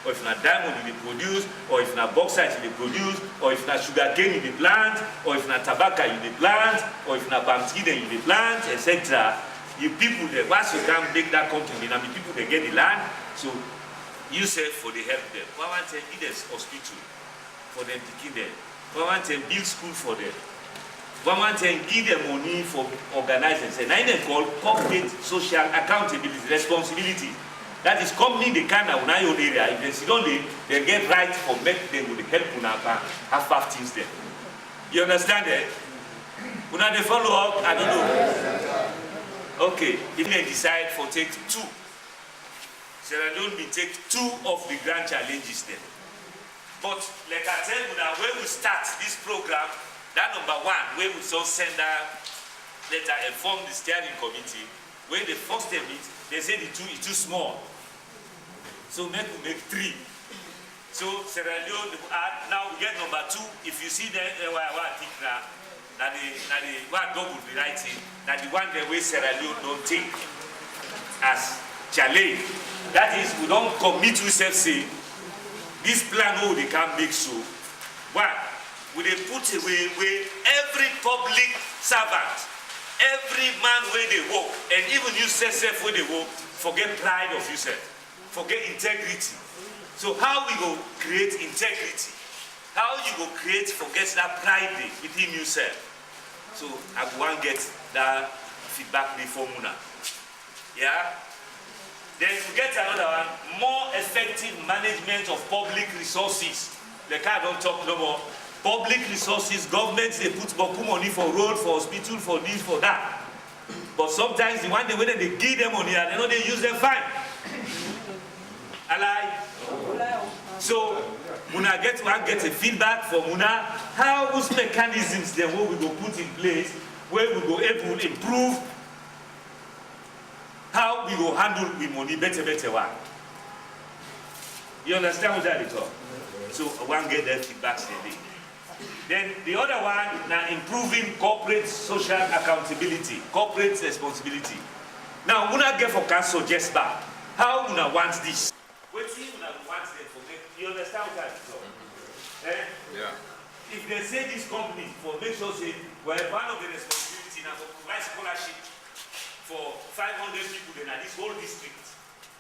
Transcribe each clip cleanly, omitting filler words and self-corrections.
or if na diamond you dey produce, or if na bauxite you dey produce, or if na sugarcane you dey plant, or if na tobacco you dey plant, or if na palm tree you dey plant, etc. You people there, once you can make that company, na the people they get the land, so you say for the help them. One want to give them hospital for them to keep them. One want to build school for them. One want to give them money for organizing. Say, now they call corporate social accountability, responsibility. That is company they can now in your area. If they sit on they get right for make them with the help unapa have 5 things there. You understand that? Una they follow up, I don't know. Okay, if they decide for take 2, Sierra Leone will take 2 of the grand challenges there. But like I tell you now, when we start this program, that number 1, where we so send that letter and form the steering committee, when they first time it, they say the 2 is too small. So we make 3. So Sierra Leone now we get number 2. If you see the I think now. Now the one double the writing, now the one the way Sierra Leone don't take as challenge. That is, we don't commit ourselves say this plan how they can make so. One, we they put away where every public servant, every man where they work, and even you self where they work, forget pride of yourself, forget integrity. So how we go create integrity? How you go create forget that pride within yourself? So I go and get that feedback before Muna. Yeah? Then we get another one, more effective management of public resources. The car don't talk no more. Public resources, governments, they put more money for road, for hospital, for this, for that. But sometimes the one way that they give them money, they know they use them fine. Alright? So Muna get a feedback from Muna how those mechanisms then what we go put in place where we go able to improve how we go handle with money better one. You understand what that is all? So one get that feedback today. Then the other one now improving corporate social accountability, corporate responsibility. Now Muna get for council just back. How Muna wants this? What Muna wants them for make you understand what that is all? Yeah. If they say this company for make sure say well one of the responsibility now for provide scholarship for 500 people in this whole district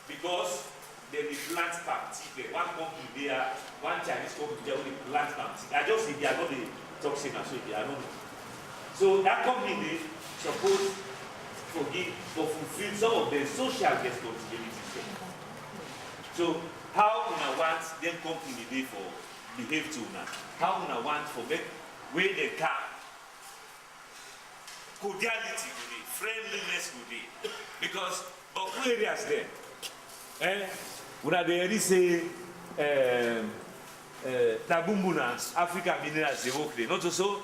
because they plant palm tea. One company there, one Chinese company there only plant palm tea. I just say they are not the toxin so they are not. So that company they supposed forgive or fulfill some of their social responsibilities. So how una want them company dey for behave to una? How una want for make where they can cordiality go dey, friendliness go dey, because Boku areas there, una dey already say Tabumbuna, African minerals dey work there, not so.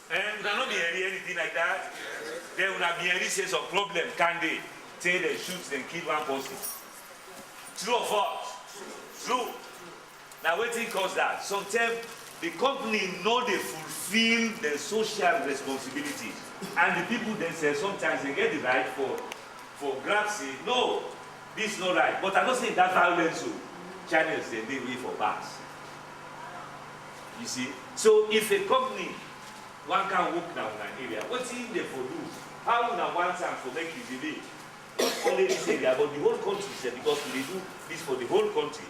Una no be anything like that. Then una be already say some problem can dey, say they shoot, then kill one person. True or false? True. Now wetin cause that? Sometimes the company know they fulfill their social responsibilities, and the people themselves sometimes they get the right for grab say no, this is not right. But I don't say that violence so channels they way for pass. You see? So if a company one can work now in an area, what's in there for do? How would I want time for make you delay? Only this area, but the whole country said because we do this for the whole country.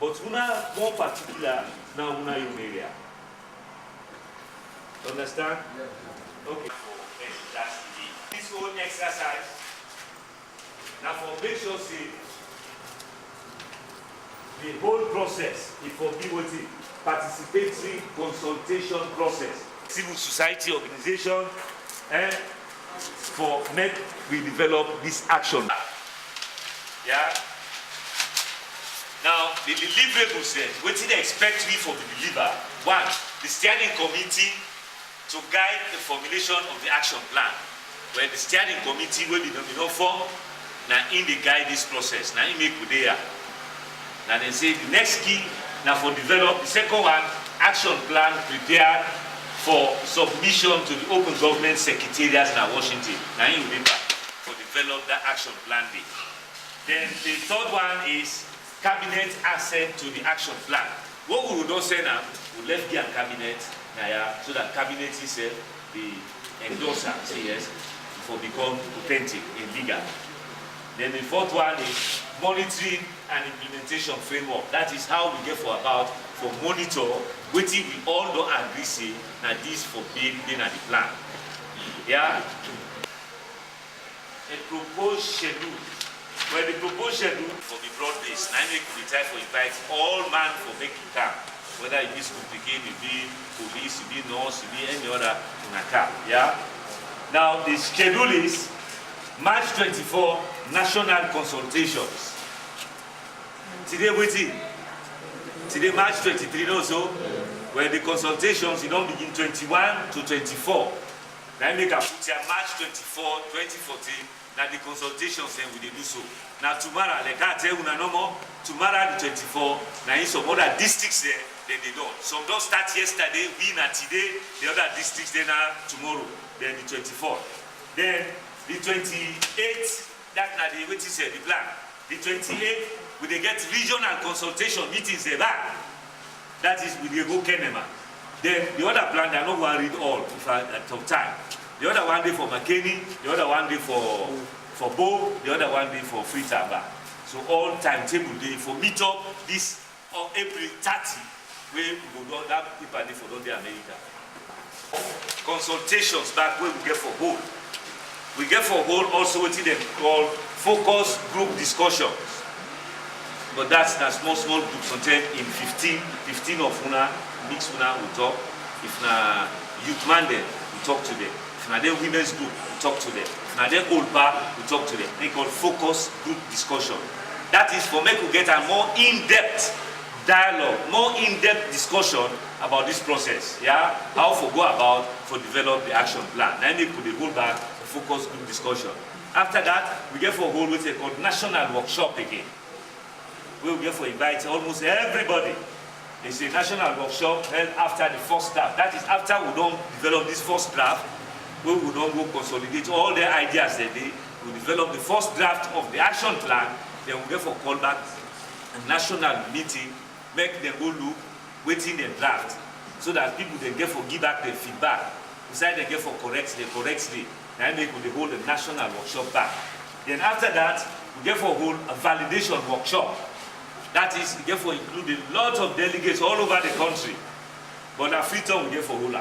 But una more particular now una your area. Understand? Yeah. Okay. That's this whole exercise. Now for make sure say the whole process is for BOT participatory consultation process. Civil society organization for make we develop this action. Yeah. Now the deliverables then, what did they expect me for the deliver? One, the steering committee to guide the formulation of the action plan. Where the steering committee will be no form, now in the guide this process. Now in make there. Now they say the next key now for develop the second one, action plan prepared for submission to the Open Government Secretariat in Washington. Now in paper for develop that action plan day. Then the third one is cabinet assent to the action plan. What we will not say now, we left the cabinet so that cabinet itself, the endorser, say yes, for become authentic and legal. Then the fourth one is monitoring and implementation framework. That is how we get for monitor, waiting we all don't agree say, now this for being at the plan. Yeah? A proposed schedule. Well, the proposed schedule for the broad base, now make the time for invite all man for making camp. Whether it be school begin, it be police, it be nurse, it be any other in a camp. Yeah? Now the schedule is March 24, national consultations. Today waiting. Today March 23 also, where the consultations you don't begin 21 to 24. Now make a put here March 24, 2014. Now the consultations then we do so. Now tomorrow, like I tell you no more, tomorrow the 24, now in some other districts there, then they don't. Some don't start yesterday, we not today, the other districts then are tomorrow, then the 24th. Then the 28th, that's not the waiting the plan. The 28th, we they get regional consultation meetings there back. That is with the go Kenema. Then the other plan, they are not going to read all if I have time. The other one day for McKinney, the other one day for Bo, the other one day for Freetaba. So all timetable day for meet up this on April 30, where we go down that people day for the America. Consultations back where we get for whole. We get for whole also what they call focus group discussions. But that's small groups contained in 15 of una, mix una we talk. If na youth mandate, we talk to them. If na their women's group, we talk to them. If na their old bar, we talk to them. They call focus group discussion. That is for make we get a more in-depth dialogue, more in-depth discussion about this process. Yeah, how for go about for develop the action plan. Then they put the whole back focus group discussion. After that, we get for a whole what they call national workshop again. We will get for invite almost everybody. It's a national workshop held after the first draft. That is after we don't develop this first draft, we will don't go consolidate all the ideas that they will develop the first draft of the action plan. Then we get for call back a national meeting, make them go look, waiting the draft, so that people they get for give back their feedback. Besides they get for correct the then they could hold a national workshop back. Then after that, we get for hold a validation workshop. That is, we get for including lots of delegates all over the country. But at Freetown, we get for hold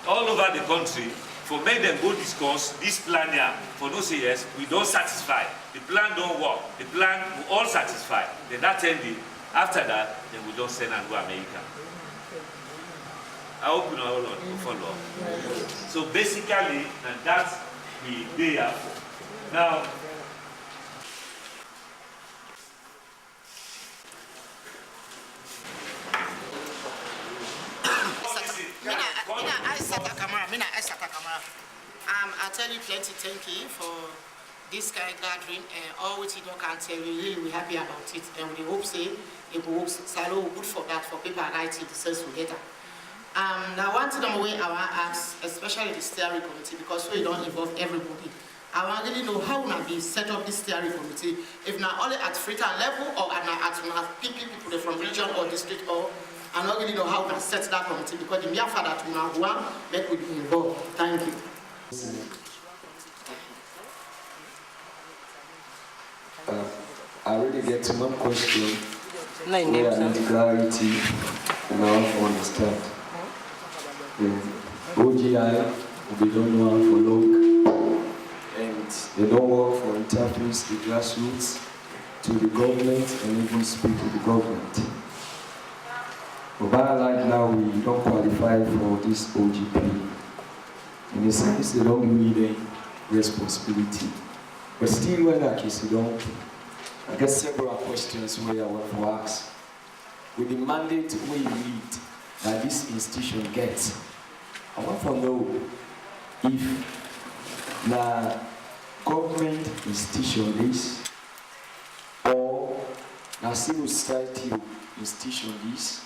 all over the country for make them go discuss this plan here. For no say yes, we don't satisfy. The plan don't work. The plan we all satisfy. Then that ending. After that, then we don't send and go America. I hope you know all on follow up. So basically, and that's we there for. Now, I tell you plenty thank you for this kind of gathering and all which you don't can tell you, really we're happy about it and we hope say it will Salo good for that for people writing the sense together. Now one thing I'm aware I want to ask, especially the steering committee, because we don't involve everybody. I want to really know how we be set up this steering committee, if not only at Freetown level or at people from region or district or I don't really know how to set that committee because the mere father to now one that would be involved. Thank you. I really get to one question where I need clarity and I want to understand. OGI, we don't know how for long, and they don't work for interface the grassroots to the government and even speak to the government. But by like now, we don't qualify for this OGP. In a sense, they don't give me the responsibility. But still, when that case, I get several questions where I want to ask. With the mandate we need that this institution gets, I want to know if the government institution is, or the civil society institution is,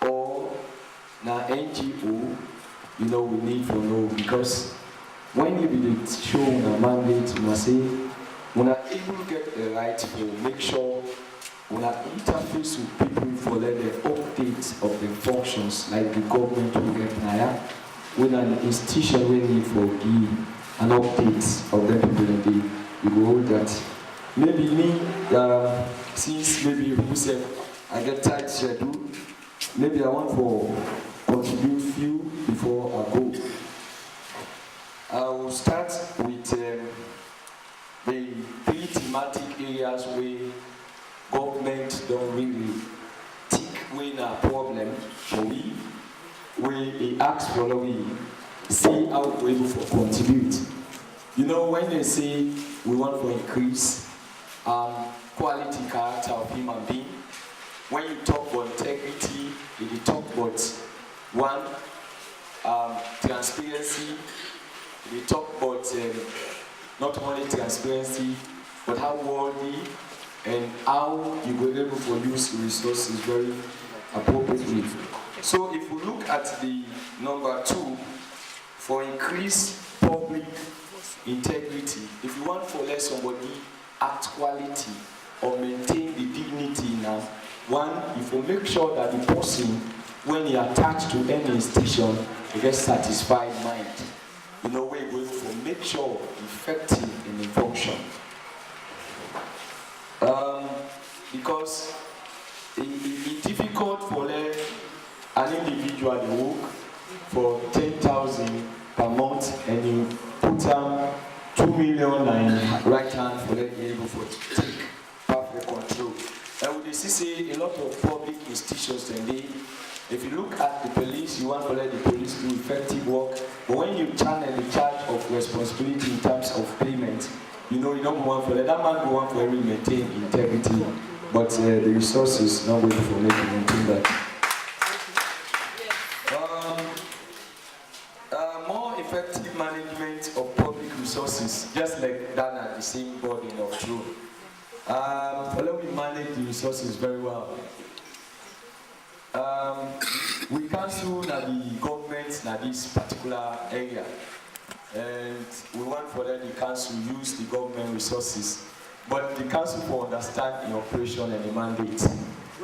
or the NGO, we need to know, because when you be showing a mandate, you must say, when are able to get the right to make sure when I interface with people for the updates of the functions like the government will get now, when an institution will need for give an update of the people in the you go hold that. Maybe me, since maybe you say I get tight schedule, maybe I want to contribute few before I go. I will start with the 3 thematic areas where government don't really think when a problem for we, where they ask for we see how we're able to contribute. You know, when they say we want to increase quality character of human being, when you talk about integrity, you talk about one, transparency, you talk about not only transparency, but how worthy and how you were able to use the resources very appropriately. So if we look at the number 2, for increased public integrity, if you want to let somebody act quality or maintain the dignity now, one, if you make sure that the person, when he attached to any institution, he gets satisfied mind. You know, we're going to make sure effective in the function. Because it's difficult for an individual to work for 10,000 per month and you put 2 million in right hand for them to be able to take perfect control. And we see a lot of public institutions and if you look at the police, you want to let the police do effective work, but when you channel the charge of responsibility in terms of payment, you know you don't want to let that man go on for every maintain integrity, but the resources not waiting for me to maintain that. More effective management of public resources, just like that at the same body of truth. Follow me manage the resources very well. We cancel the government in this particular area, and we want for them the council use the government resources, but the council will understand the operation and the mandate.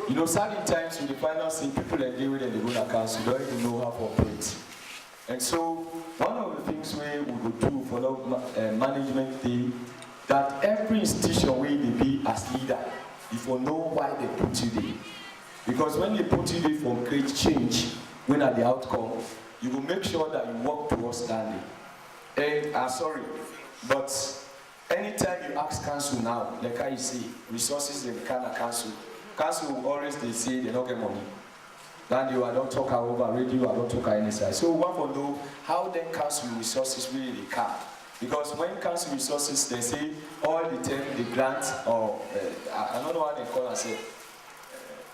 You know, certain times when you find out see people and deal with the Laguna Council don't even know how to operate. And so one of the things we will do for management day, that every institution where they be as leader, if you know why they put you there. Because when they put you there for great change, when at the outcome, you will make sure that you work towards standing. And but anytime you ask council now, like I say, resources in Ghana council will always they say they don't get money. Then you don't talk over radio, I don't talk any side. So we want to know how then council resources really they come. Because when council resources, they say all the time the grants or I don't know what they call it,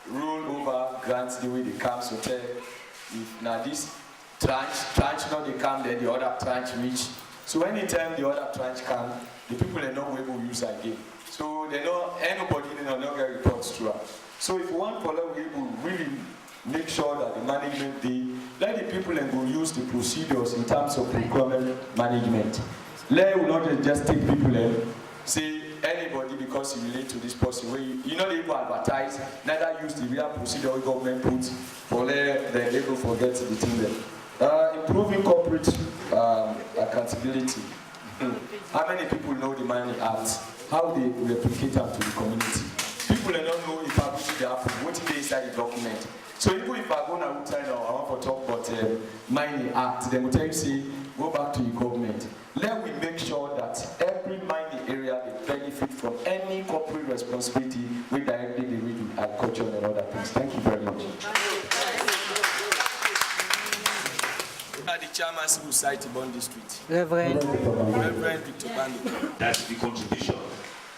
roll over grants the way they come. So tell if now this tranche not they come, then the other tranche reach. So anytime the other tranche come, the people they know we will use again. So they know anybody they don't get reports through. So if you want for them, we will really make sure that the management let the people and go use the procedures in terms of procurement management. Let will not just take people and say anybody because you relate to this person where you know they even advertise, neither use the real procedure government puts for let the able forget the thing there. Improving corporate accountability. How many people know the Money Act? How they replicate them to the community? People don't know if I put the apple, what is inside the document. So even if I go outside now, I want to talk about Mining Act, then we tell you, say, go back to your government. Let we make sure that every mining area will benefit from any corporate responsibility we directly deal with agriculture and other things. Thank you very much. The chairman civil society Bond District. Reverend Victor Bando. That's the contribution.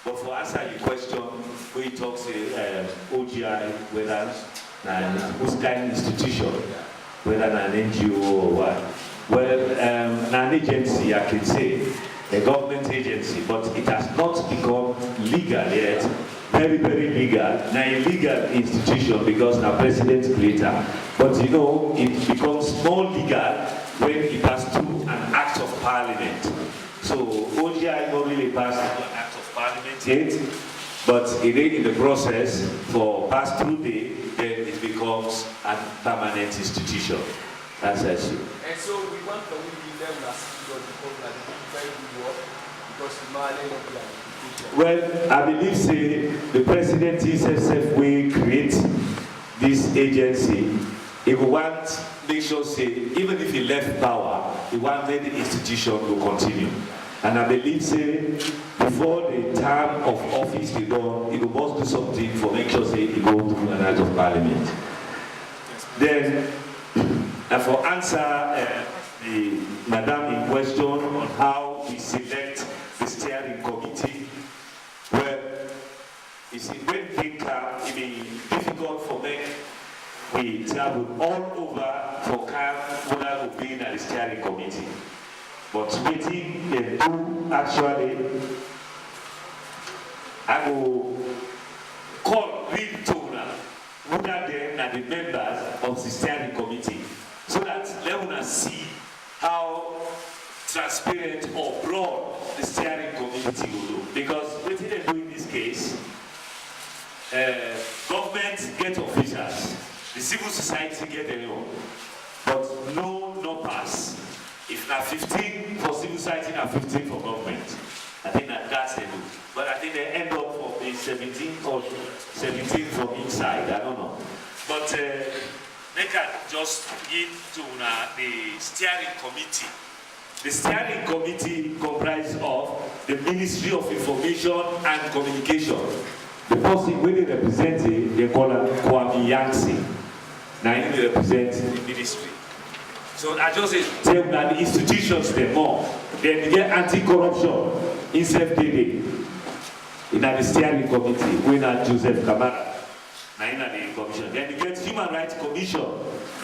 But for answer your question, when you talk say OGI, whether whose kind of institution, whether an NGO or what. Well, an agency, I can say, a government agency, but it has not become legal yet. Very, very legal. Now a legal institution because now president creator. But you know, it becomes more legal when it has through an act of parliament. So OGI not really passed an act of parliament yet. But in the process, for pass-through day, then it becomes a permanent institution. That's it. And so we want to leave them as because that very good work because the man will be an well, I believe say the president himself will create this agency. He will want make sure say even if he left power, he want the institution to continue. And I believe say before the term of office is done, he will must do something for make sure say he go through an act of parliament. Then, and for answer the madam in question on how we select the steering committee, well, it's a great thinker. It be difficult for me. We travel all over for Khan to be in the steering committee. But waiting they do actually, I will call real toner, whether them and the members of the steering committee, so that let us see how transparent or broad the steering committee will do. Because what they do in this case, government get officials, the civil society get their own, but no pass. If not 15 for civil society and 15 for government, I think that's the do. But I think they end up for the 17 or 17 from inside. I don't know. But they can just give to the steering committee. The steering committee comprises of the Ministry of Information and Communication. The person when they represent it, they call him Kwame Yancey. Now he represents the ministry. So I just say that the institutions they more. Then they get anti-corruption in self-DD. In the steering committee, we have Joseph Kamara. Now in the commission. Then you get Human Rights Commission.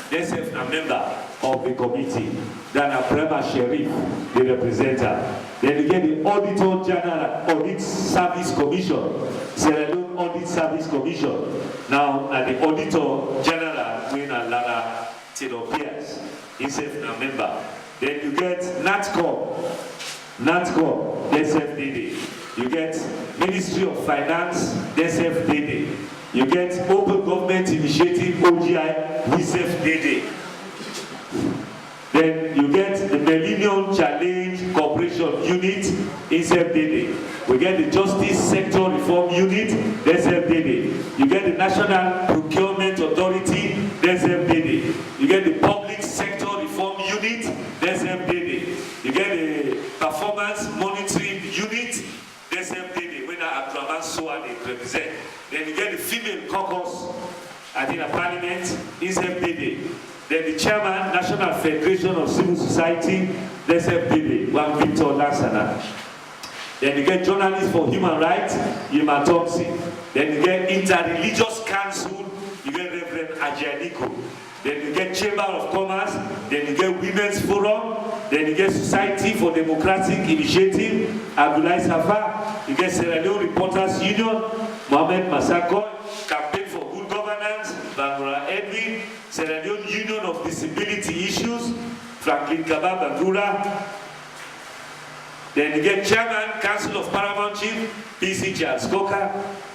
They say a member of the committee. Then a Prema Sheriff, the representative. Then you get the Auditor General Audit Service Commission. Sierra Leone Audit Service Commission. Now the Auditor General, we have Lara Theodore Pierce. He's a member. Then you get NATCOM, SFDD. You get Ministry of Finance, SFDD. You get Open Government Initiative, OGI, SFDD. Then you get the Millennium Challenge Corporation Unit, SFDD. We get the Justice Sector Reform Unit, SFDD. You get the National Procurement Authority, SFDD. You get the Public Sector Reform Unit, SFDD. You get the Performance Monitoring Unit, SFDD. When Abdulrahman Soa they represent. Then you get the Female Caucus, I think a Parliament, SFDD. Then the Chairman, National Federation of Civil Society, SFDD, one Victor Lansana. Then you get Journalists for Human Rights, Yema Thompson. Then you get Interreligious Council, you get Reverend Ajaniko. Then you get Chamber of Commerce, then you get Women's Forum, then you get Society for Democratic Initiative, Abdoulaye Safa, you get Sierra Leone Reporters Union, Mohamed Masako, Campaign for Good Governance, Bangura Edwin, Sierra Leone Union of Disability Issues, Franklin Kaba Bangura. Then you get Chairman, Council of Paramount Chief, PC Charles Coker,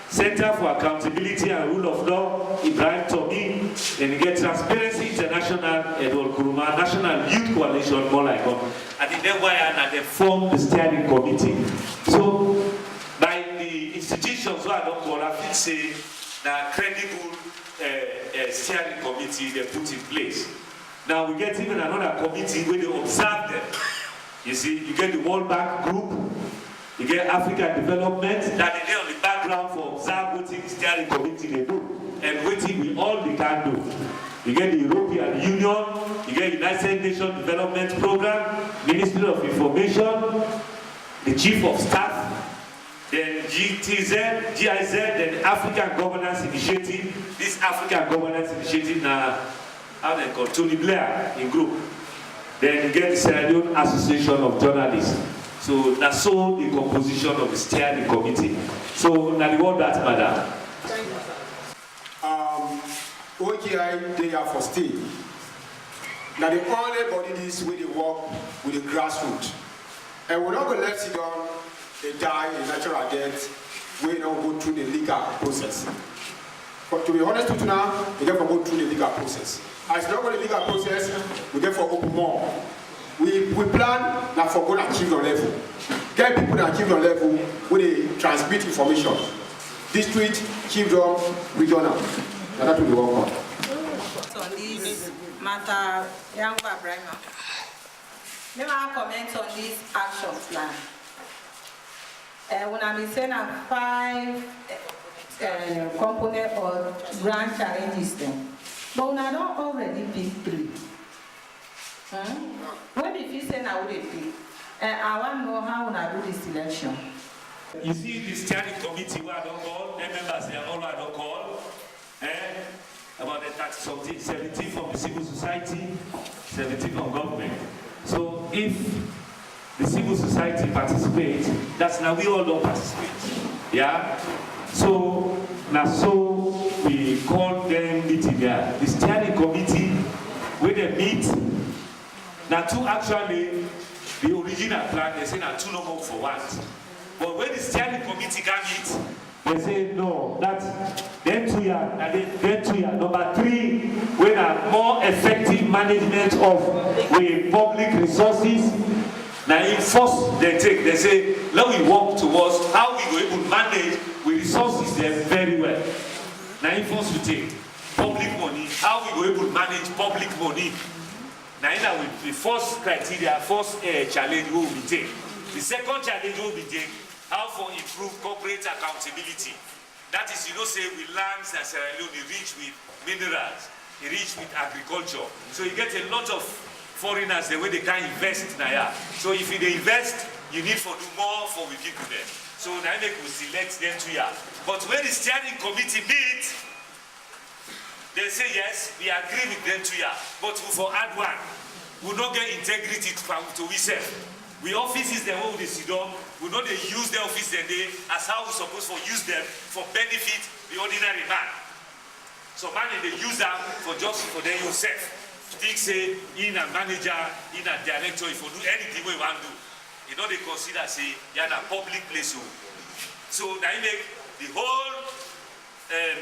Center for Accountability and Rule of Law, Ibrahim Tomi. Then you get Transparency International, Edward Kuruma, National Youth Coalition, more like that. I think that's why they form the steering committee. So, by the institutions who I don't call, I think say that credible steering committee they put in place. Now we get even another committee where they observe them. You see, you get the World Bank Group, you get African Development, that they on the background for observe what the steering committee they do, and what we all they can do. You get the European Union, you get United Nations Development Program, Ministry of Information, the Chief of Staff, then GTZ, GIZ, then African Governance Initiative. This African Governance Initiative now, how they call Tony Blair in group. Then you get the Sierra Leone Association of Journalists. So that's so the composition of the steering committee. So now the word that, madam. Thank you, OGI, they are for stay. Now the only body is where they work with the grassroots. And we're not going to let it on, they die, a natural death, we don't go through the legal process. But to be honest with you now, we get for go through the legal process. As we don't go the legal process, we get for open more. We plan now for go to achieve your level. Get people that achieve your level where they transmit information. District, chiefdom, regional. And that will be one more. On this matter, Yangwa Brahma. May I comment on this action plan? When I'm saying 5 component or grand challenges then, but when I don't already pick 3. When if you say now would it be? I want to know how when I do this selection. You see the steering committee where I don't call, the members they are all I don't call. About the 30-something, 17 from the civil society, 17 from government. So if the civil society participates, that's now we all don't participate. Yeah? So now so we call them meeting there. The steering committee, where they meet, now 2 actually, the original plan, they say now 2 no more for 1. But when the steering committee can meet, they say no, that's them 2 years, and then 2 years. Number 3, when a more effective management of the public resources. Now in first they take, they say, let we work towards how we go able to manage with resources there very well. Now in first we take public money, how we go able to manage public money. Now in that the first criteria, first challenge will be take. The second challenge will be take. How for improve corporate accountability. That is, you know, say we lands and Sierra Leone rich with minerals, rich with agriculture. So you get a lot of foreigners the way they can invest in Naya. So if they invest, you need to do more for the people there. So now we select them 2 years. But when the steering committee meet, they say yes, we agree with them 2 years. But for add 1, we will not get integrity to we serve. We offices them all they sit down, we know they use the office then they as how we supposed to use them for benefit the ordinary man. So man they use them for just for them yourself. Think say in a manager, in a director, if you do anything we want to do, you know they consider say you're in a public place. So now you make the whole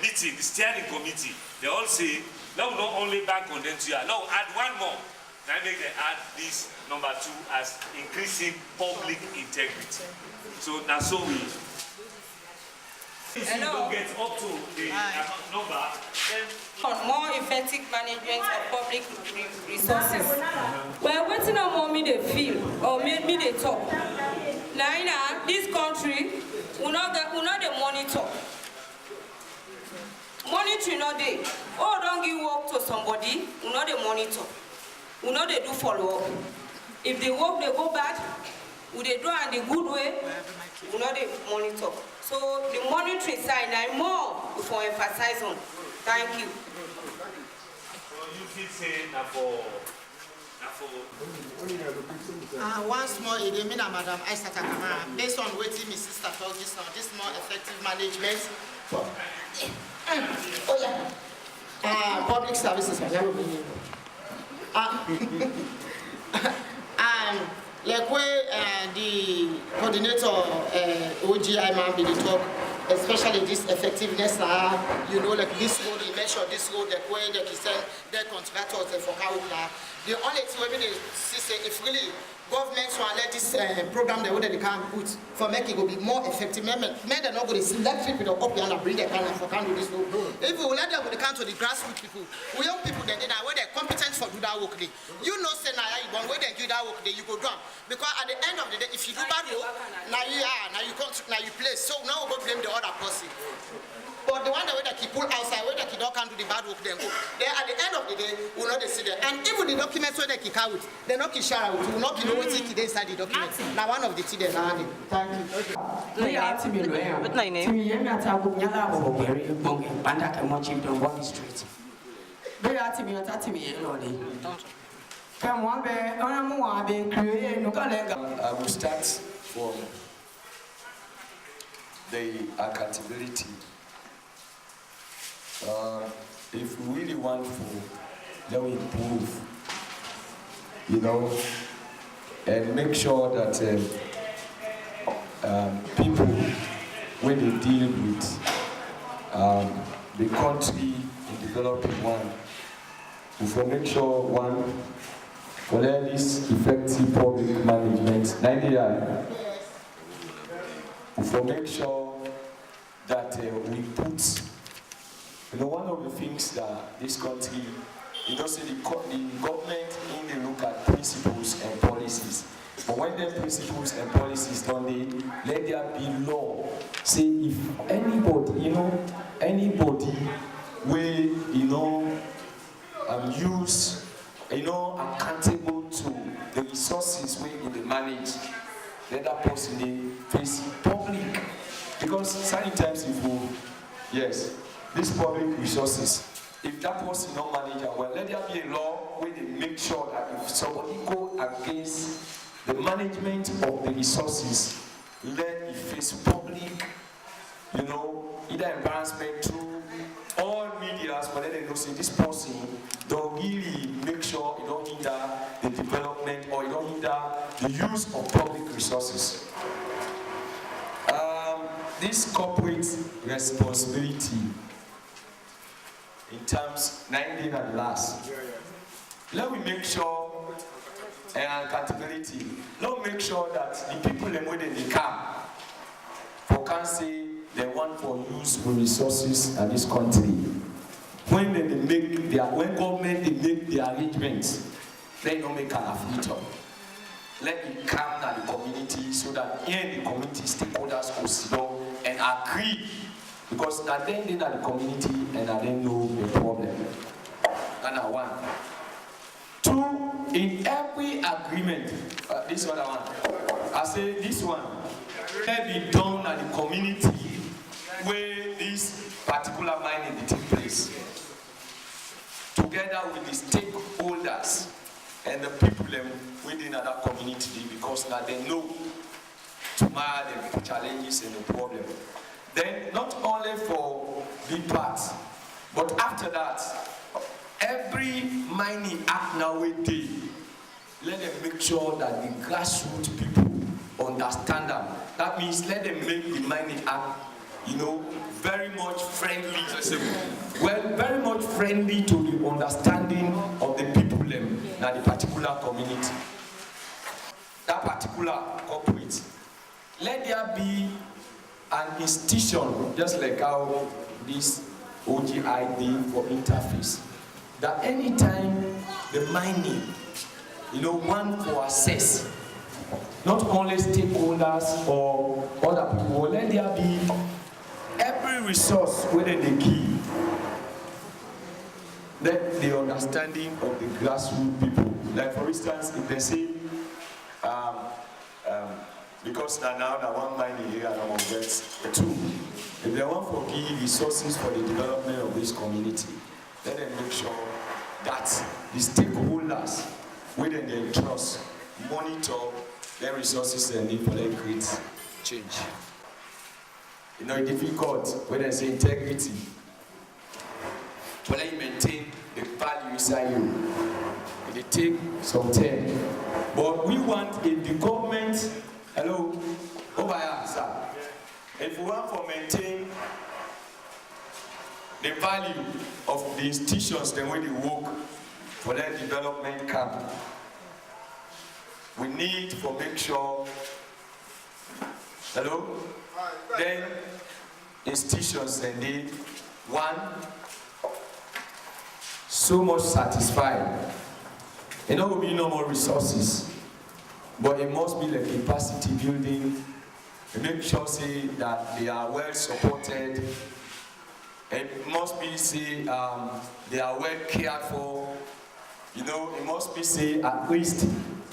meeting, the steering committee, they all say, now we not only bank on them 2 years, now add 1 more. Now make they add this number 2 as increasing public integrity. So now so we if you don't get up to the number, then On more effective management of public resources. Well, what's in more me they feel or made me they talk. Now, this country will not the monitor. Monitoring not they. Oh, don't give work to somebody, will not the monitor. Will not they do follow up. If they work, they go bad. Will they do it in the good way? Will not they monitor. So the monitoring side now more before emphasize on. Thank you. so you feel say now for Once more, it mean Madam Aisata Kamara, based on what my sister told this now, this more effective management. Oh yeah. Public services. Like where the coordinator OGI man be the talk, especially this effectiveness, you know, like this road, he mentioned this road, like where they send their contractors for Kaula. The only thing we need to say if really governments want let this program the way they can put for making it will be more effective. Men they're not going to select people up here and bring their kind for can do this road. If we let them come to the grassroots people, we young people then where they're competent for do that work day. You know, say now you one way they do that work day, you go down. Because at the end of the day, if you do bad work, now you come now you place. So now we go blame the other person. But the one that they pull outside, where they don't can do the bad work, then go. Then at the end of the day, we know they see them. And even the documents where they kick out, they're not share out. We not know what's inside the document. Now one of the things they're learning. Thank you. What's my name? I will start from the accountability. If we really want to improve, you know, and make sure that people when they deal with the country in developing one. We will make sure one, for this effective public management, Nigeria, we will make sure that we put, one of the things that this country, the government in the look at principles and policies. But when the principles and policies don't let there be law. Say if anybody, anybody will, use, accountable to the resources we manage, let that person face public. Because sometimes if we, yes, these public resources, if that person not manage well, let there be a law where they make sure that if somebody go against the management of the resources, let it face public, either embarrassment through all medias, but let them know say this person don't really make sure it don't hinder the development or it don't hinder the use of public resources. This corporate responsibility in terms 19 and last. Let me make sure and accountability. Let me make sure that the people when they come for can say they want for use for resources in this country. When when government they make the arrangements, they don't make an affiliate. Let it come to the community so that in the community stakeholders will sit down and agree. Because at the end in the community and I didn't know the problem. And one. Two, in every agreement, this other one, I say this one, let be done at the community where this particular mining will take place. Together with the stakeholders and the people within that community, because now they know tomorrow the challenges and the problem. Then not only for the parts, but after that, every mining act now we do, let them make sure that the grassroots people understand them. That means let them make the mining act, very much friendly. Well, very much friendly to the understanding of the people in the particular community. That particular corporate. Let there be an institution, just like how this OGI did for interface, that anytime the mining, want for access, not only stakeholders or other people, let there be every resource whether they give, let the understanding of the grassroots people. Like for instance, if they say, because now that one mining here and one gets two, if they want to give resources for the development of this community, let them make sure that the stakeholders within their trust monitor their resources and need for them create change. It's difficult when they say integrity. When you maintain the value inside you, it take some time. But we want if the government, hello, over here, sir. If we want to maintain the value of the institutions, then when they work for their development camp, we need to make sure, hello, then institutions and they one so much satisfied. It will be no more resources, but it must be like capacity building. Make sure say that they are well supported. It must be say they are well cared for. It must be say at least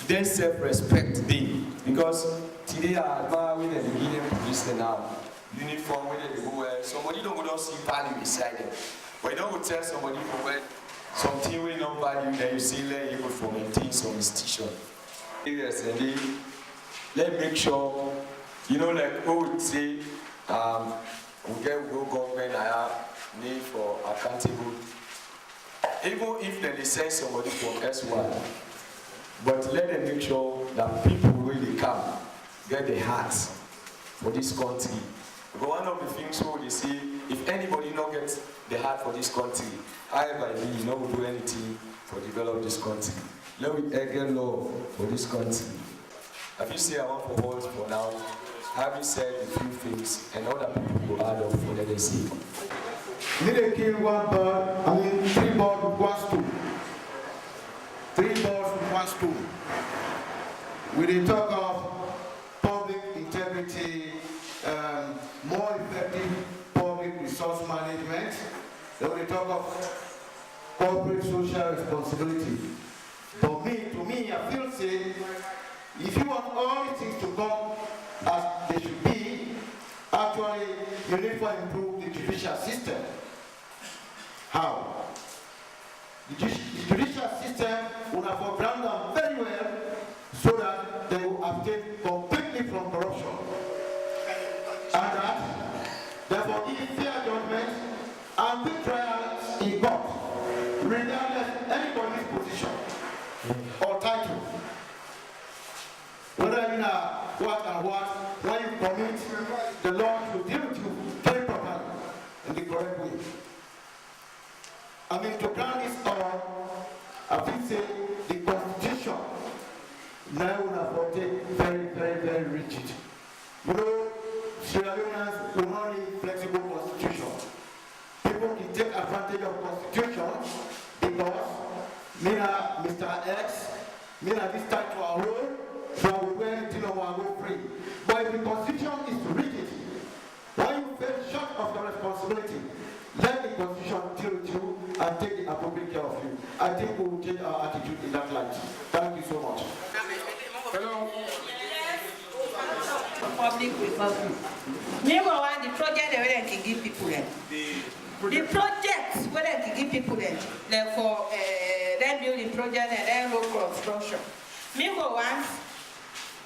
their self-respect day, because today I with the beginning police now uniform where they go where somebody don't see value beside them. But you don't tell somebody for where something we don't value, then you see they're able to maintain some institution. Yes, and they let make sure, like who would say, we get go government I have need for accountable. Even if they send somebody from S1, but let them make sure that people really come get the heart for this country But one of the things we will see, if anybody not gets the heart for this country, however we not will do anything for develop this country. Let me get love for this country. If you say I want for hold for now, having said a few things, and other people will add up for let us see. Need to kill one bird, 3 birds with 1 stone. 3 birds with 1 stone. We did talk of public integrity, more effective public resource management. Then we talk of corporate social responsibility. But to me, I feel say, if you want all these things to come as they should be, actually, you need to improve the judicial system. How? The judicial system will have programmed them very well so that they will abstain completely from corruption. And that, therefore, give fair judgment and quick trials in court, regardless of anybody's position or title. Whether you know what and what, when you commit, the law will deal with you very properly in the correct way. I mean, to ground this all, I think say the Constitution now will have been very, very, very rigid. You know, Sierra Leoneans will not need flexible constitution. People can take advantage of constitution because Mr. X, this time to our role, so we will anything of our go free. But if the constitution is rigid, when you fell short of your responsibility, let the constitution deal with you and take the appropriate care of you. I think we will change our attitude in that light. Thank you so much. Hello. Public with public. Number one, the project where they can give people them. The projects where they can give people them. Like for then building project and then road construction. Number one,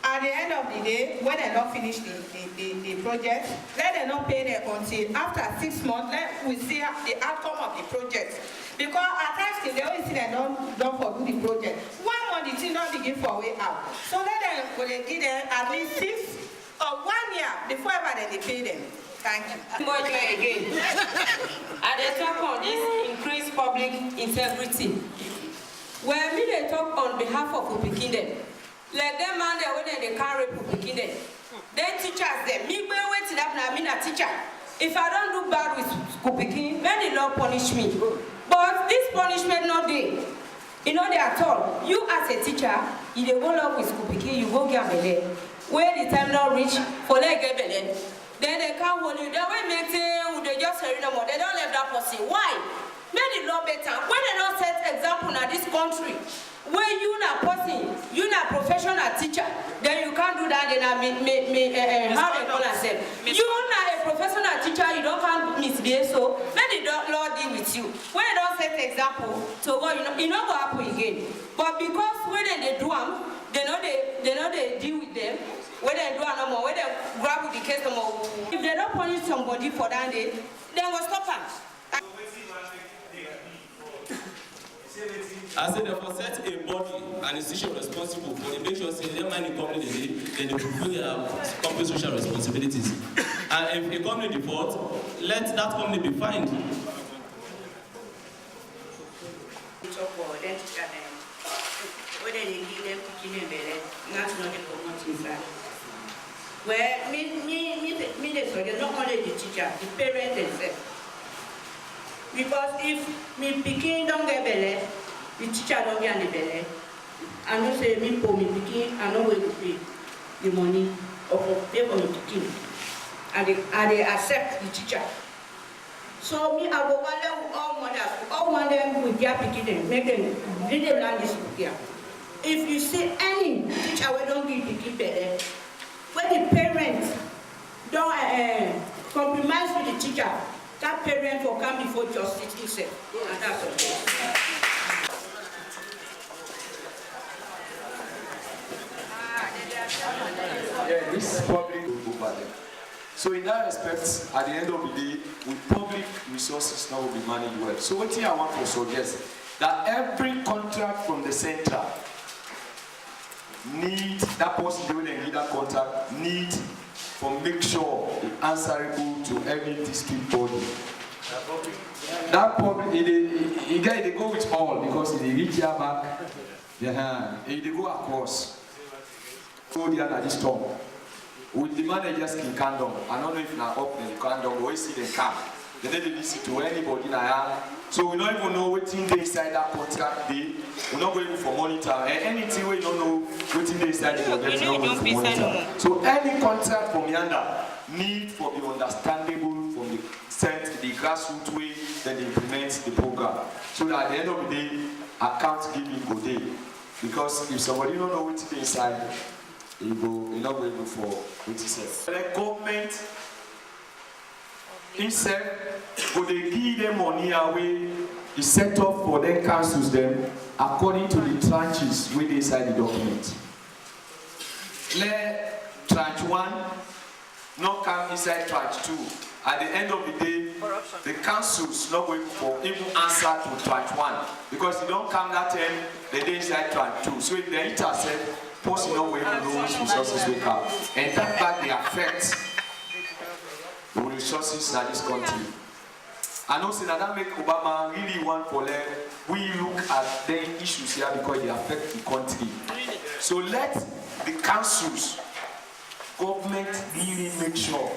at the end of the day, when they not finish the project, let them not pay them until after 6 months, let we see the outcome of the project. Because at times they always see they don't fordo the project. 1 month the thing not begin for way out. So let them will give them at least 6 or 1 year before ever they pay them. Thank you. Much again. And they talk on this increased public integrity. When me they talk on behalf of Upikinde, like them man there when they can't rape Upikinde, then teachers them. Me go waiting up now, me a teacher. If I don't do bad with Upikinde, then the law punish me. But this punishment not there. You know they at all. You as a teacher, you dey go love with Upikinde, you go get belay. Where the time not reach for let get belay. Then they can't hold you. They will make it, they just hear no more. They don't let that person. Why? Make the law better. When they don't set example in this country, when you not person, you not professional teacher, then you can't do that. Then how they call yourself? You not a professional teacher, you don't can't misbehave. So make the law deal with you. When they don't set example, so go, you know go happen again. But because when they do them, they know they deal with them. When they do no more, when they grab with the case no more. If they don't punish somebody for that day, they will stop them. I said therefore set a body, an institution responsible for the make sure say they mind the company then they fulfill their corporate social responsibilities. And if a company default, let that company be fined. Well, me they not only the teacher, the parents themselves. Because if me picking don't get belly, the teacher don't get the belly. I don't say me for me picking, I know where to pay the money or pay for me picking. And they accept the teacher. So me I go all mothers, all one them with their picking them, make them lead them learn this book here. If you see any teacher we don't give picking belly, when the parents don't compromise with the teacher, that parent will come before justice himself. And that's okay. Yeah, this is public over there. So in that respect, at the end of the day, with public resources now will be managed well. So what I want to suggest that every contract from the center needs that person doing a leader contract need for make sure it answerable to every district body. That public, they go with all because they reach here back, they go across. So they are this storm. With the managers in Kandom, I don't know if now up in Kandom, we see them come. They never listen to anybody now. So we don't even know what thing they inside that contract day. We're not going for monitor. And anything we don't know what thing they inside the contract, we're not going for monitor. So any contract from Yanda need for be understandable from the grassroots way that they implement the program. So that at the end of the day, account giving go day. Because if somebody don't know what's inside, you're not going to go for what he says. The government itself, go they give them money away, is set up for them councils them according to the tranches where they sign the document. Let tranche 1 not come inside tranche 2. At the end of the day, the councils not going for even answer to tranche 1 because they don't come that time, they dey inside tranche 2. So if they intercept, post not going to know which resources we have, and that fact they affect the resources in this country. I know that make Obama really want for them. We look at the issues here because they affect the country. So let the councils, government really make sure,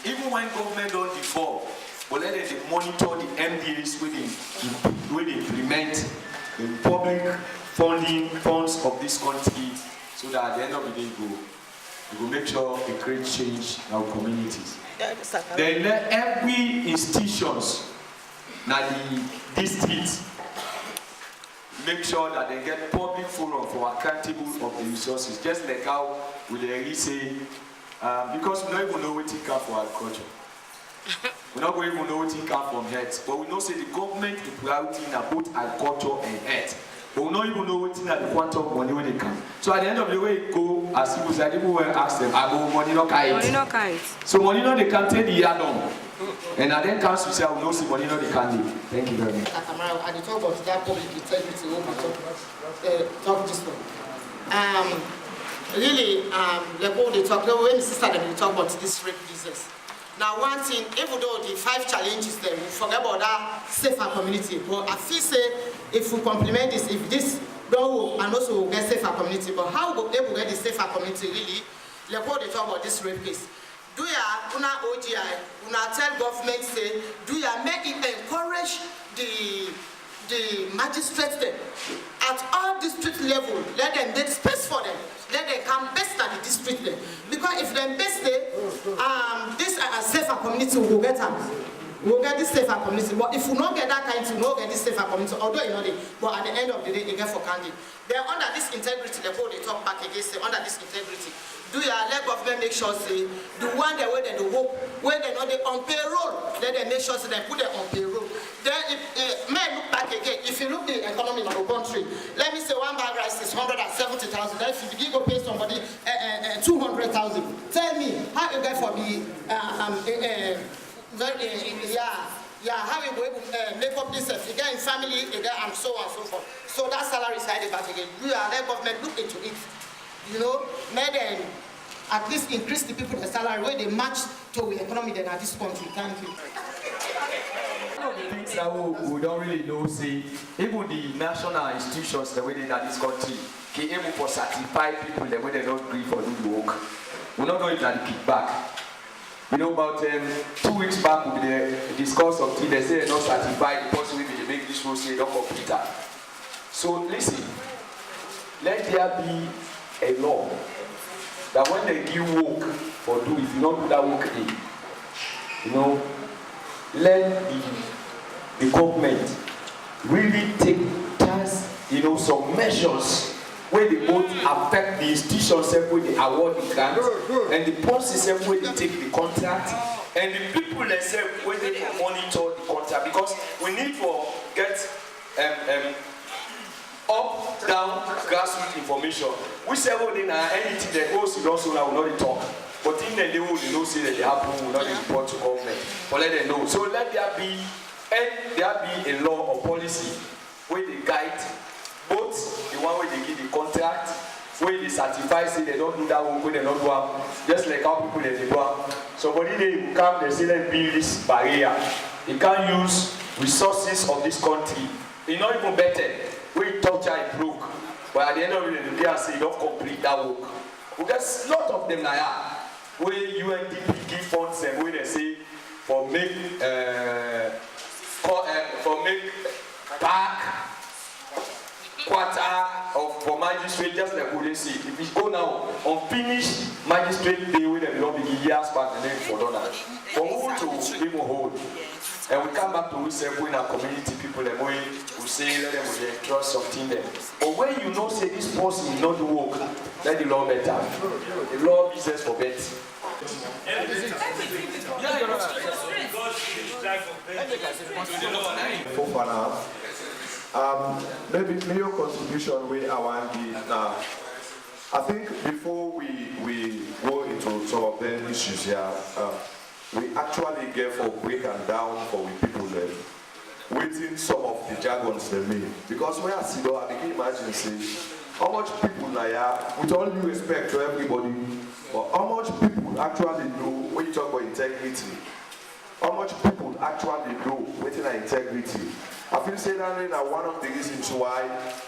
even when government don't default, but let them monitor the MDAs where they implement the public funding funds of this country, so that at the end of the day, we will make sure a great change in our communities. Then let every institutions, now the districts, make sure that they get public forum for accountable of the resources. Just like how we really say, because we don't even know what it comes for agriculture. We don't even know what it comes from health. But we know say the government is priority in both agriculture and health. But we don't even know what in the quantum money when they come. So at the end of the way, it go as people say, people will ask them, I go money no kite. Money no kite. So money no they can take the yard on. And I then council say, I will not see money no they can live. Thank you very much. And the talk about that public integrity, we talk this one. Really, like what they talk, when the sister they talk about this rape business. Now one thing, even though the 5 challenges there, we forget about that safer community. But I feel say if we complement this, if this don't work, and also we'll get safer community, but how we able to get the safer community really? Like what they talk about this rape case. Do ya una OGI, una tell government say, do ya make it encourage the magistrates them at all district level, let them make space for them. Let them come best at the district there. Because if them best there, this safer community will get them. We'll get this safer community. But if we not get that kind, we not get this safer community, although you know they, but at the end of the day, they get for candy. They're under this integrity, the whole they talk back against say, under this integrity. Do you let government make sure say the one that where they do hope, where they know they on payroll, let them make sure say they put them on payroll. Then if may look back again, if you look the economy of the country, let me say one bag rice is 170,000. Then if you go pay somebody 200,000, tell me how you get for the how you go able make up this again in family again and so on and so forth. So that salary is hiding back again. You are let government look into it. You know, may then at least increase the people the salary where they match to the economy then at this country. Thank you. One of the things that we don't really know, say, even the national institutions, the way they are this country, can able for certify people the way they don't agree for do the work. We're not going to the kickback. You know, about 2 weeks back, we discussed something. They say they're not certified because we make this rule say don't complete that. So listen, let there be a law that when they give work or do, if you don't do that work in, you know, let the government really take chance, you know, some measures where they both affect the institutions where they award the grant and the process where they take the contract and the people themselves where they monitor the contract, because we need to get up, down, grassroots information. We say well then anything that goes to also will not talk. But in the day we know say that they happen will not report to government. But let them know. So let there be a law or policy where they guide both the one where they give the contract, where they certify say they don't do that work when they don't do am, just like how people dey do am. Somebody dey come, they say let's build this barrier. You can't use resources of this country. It's not even better. We torture and broke, but at the end of the day, they say you don't complete that work. Because a lot of them now, where UNDP give funds and where they say for make park quarter of for magistrate, just like what they say. If we go now unfinished magistrate day where they don't begin years back and then for donors. For who to even hold. And we come back to we say in our community people and we say let them trust something there. But when you know say this person will not do work, let the law better. The law business for bet. Maybe your contribution with our now. I think before we go into some of the issues here, we actually get for break and down for the people there, waiting some of the jargons they mean. Because when I see that, I can imagine say, how much people now here, with all due respect to everybody, but how much people actually know when you talk about integrity? How much people actually know waiting on integrity? I feel say that one of the reasons why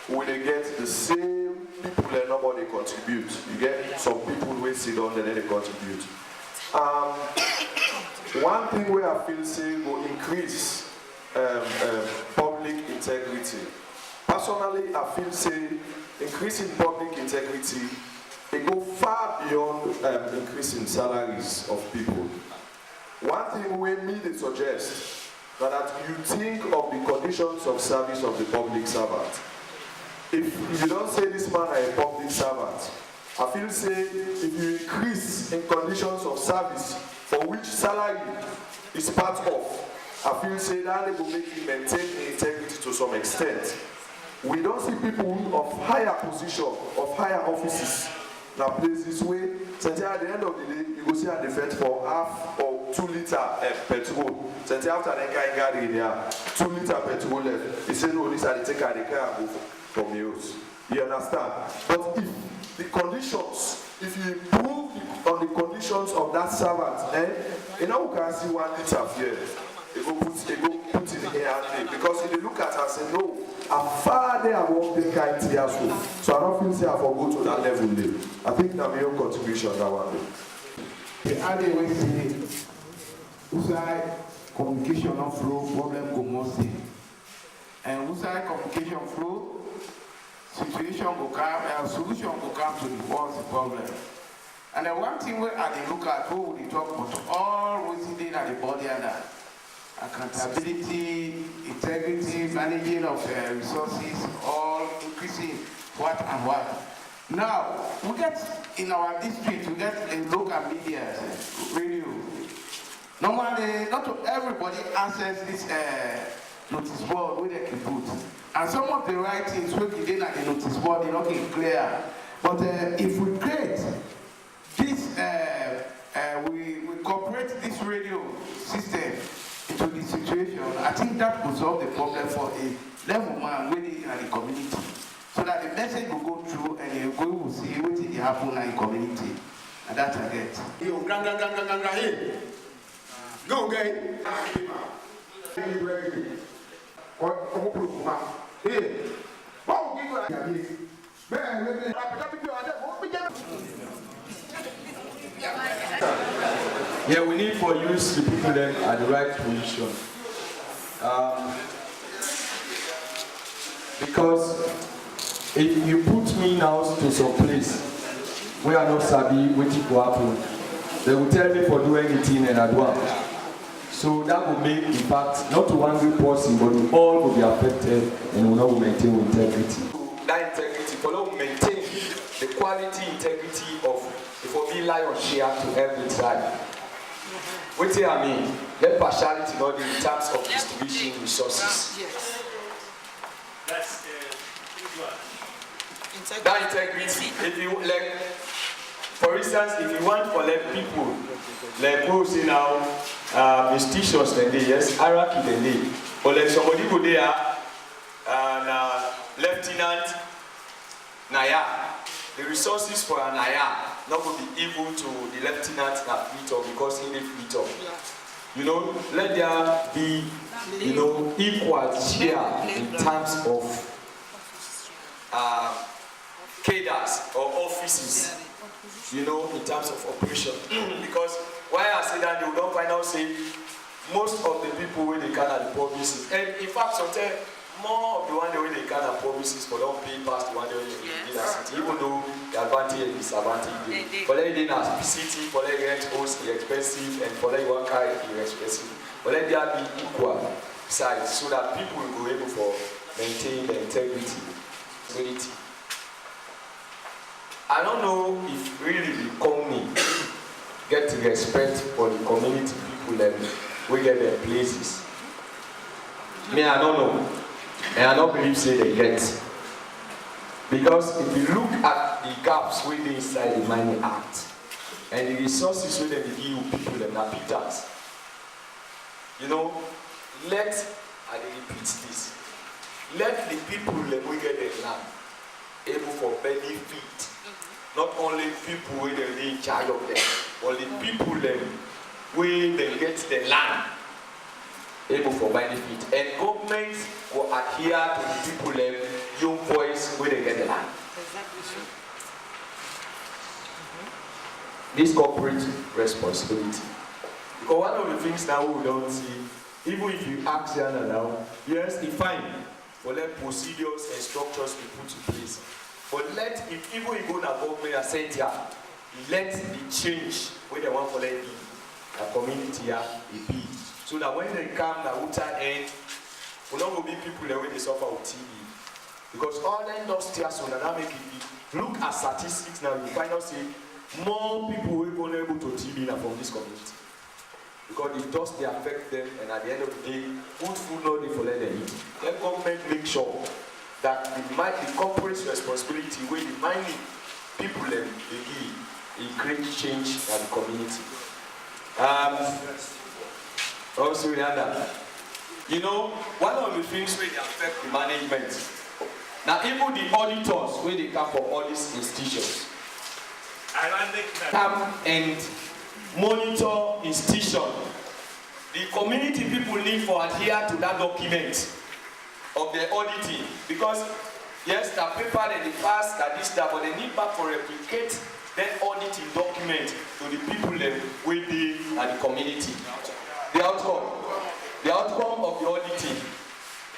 we get the same people and nobody contribute. You get some people who sit down and then they contribute. One thing where I feel say will increase public integrity. Personally, I feel say increasing public integrity, it go far beyond increasing salaries of people. One thing we me they suggest that you think of the conditions of service of the public servant. If you don't say this man is a public servant, I feel say if you increase in conditions of service for which salary is part of, I feel say that it will make you maintain integrity to some extent. We don't see people of higher position, of higher offices, now places where, since at the end of the day, you go see a defense for half or 2 liter petrol. Since after the guy got in there, 2 liter petrol left. He said, no, this is the take the car and go from yours. You understand? But if the conditions, if you improve on the conditions of that servant, you know we can see 1 liter here. They go put in the air because if they look at us and say, no, I'm far there above the kind of tears. So I don't feel say I forgo to that level there. I think that my own contribution that one day. The other way say, outside communication not flow, problem go mostly. And outside communication flow, situation will come, solution will come to the what's the problem. And the one thing where I look at who we talk about always sitting at the body and that. Accountability, integrity, managing of resources, all increasing what and what. Now, we get in our district, we get in local media, radio. Normally, not everybody access this notice board where they can put. And some of the writings we get at the notice board, they're not clear. But if we create this, we cooperate this radio system into the situation, I think that will solve the problem for a level man within the community. So that the message will go through and you will see what is happening in the community. And that's I get. Go, okay. Yeah, we need for use the people then at the right position. Because if you put me now to some place where I not sabi waiting will happen, they will tell me for do anything and I do it. So that will make, in fact, not to angry person, but we all will be affected and we will not maintain integrity. That integrity, for us maintain the quality integrity of for me lion share to every tribe. What do I mean? Let partiality not in terms of distributing resources. Yes. That's That integrity, if you like, for instance, if you want for like people, like who say now, institutions then they yes, hierarchy then they, or like somebody go there, Lieutenant Naya, the resources for an IR not going to be equal to the lieutenant that fleet up because he did fleet up. You know, let there be, you know, equal share in terms of cadres or offices, you know, in terms of operation. Because why I say that, they don't find out say most of the people where they can at the provinces, and in fact sometimes more of the one way they can at provinces for don't pay past the one way in the city, even though the advantage and disadvantage. For them in a city, for them rent host is expensive, and for them one car is expensive. But let there be equal size so that people will be able to maintain the integrity. I don't know if really the company get respect for the community people and we get their places. Me, I don't know. And I don't believe say they get. Because if you look at the gaps within inside the Mining Act and the resources within the EU people and the Peters, you know, I repeat this, let the people that we get their land able for benefit. Not only people who are in charge of them, but the people that we they get the land able for benefit. And government will adhere to the people that young voice where they get the land. This corporate responsibility. Because one of the things now we don't see, even if you ask Yana now, yes, it's fine for let procedures and structures be put in place. But if even you go to government and say here, let the change where they want for let be, the community here, it be. So that when they come, the outer end, will not be people that when they suffer with TB. Because all the industries will not make it. Look at statistics now, you find out say more people will be vulnerable to TB now from this community. Because it does they affect them, and at the end of the day, good food not they for let them eat. Let government make sure that the corporate responsibility where the mining people they give, it creates change in the community. Also, you know, one of the things where they affect the management. Now, even the auditors where they come from all these institutions, come and monitor institution. The community people need to adhere to that document of the auditing, because yes, the paper that they pass, that this, that, but they need back for replicate that auditing document to the people that will be at the community. The outcome of the auditing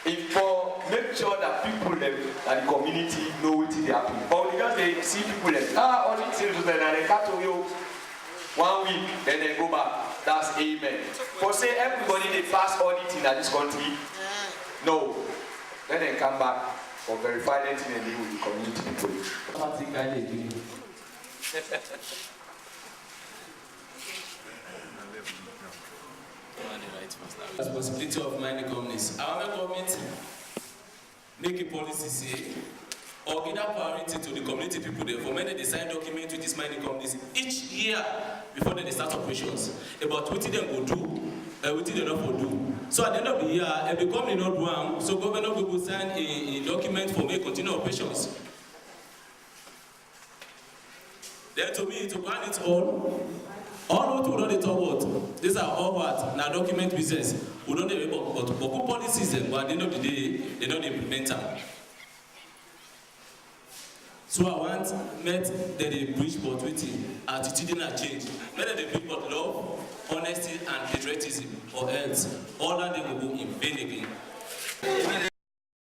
is for make sure that people that at the community know what they happen. But because they see people that auditing and they cut to you 1 week, then they go back. That's amen. For say everybody they pass auditing at this country, no. Then they come back for verify anything and deal with the community people. Responsibility of mining companies. Our government make a policy say or give that priority to the community people there for many they sign documents with these mining companies each year before they start operations about what them go do, what they not go do. So at the end of the year, if the company not do so government will sign a document for me continue operations. Then to me to grant it all what we don't talk about, these are all what now document business. We don't have but good policies, but at the end of the day, they don't implement them. So I want that they bridge but with attitudinal change. Whether they bridge but love, honesty, and patriotism, or else all that they will go in vain again.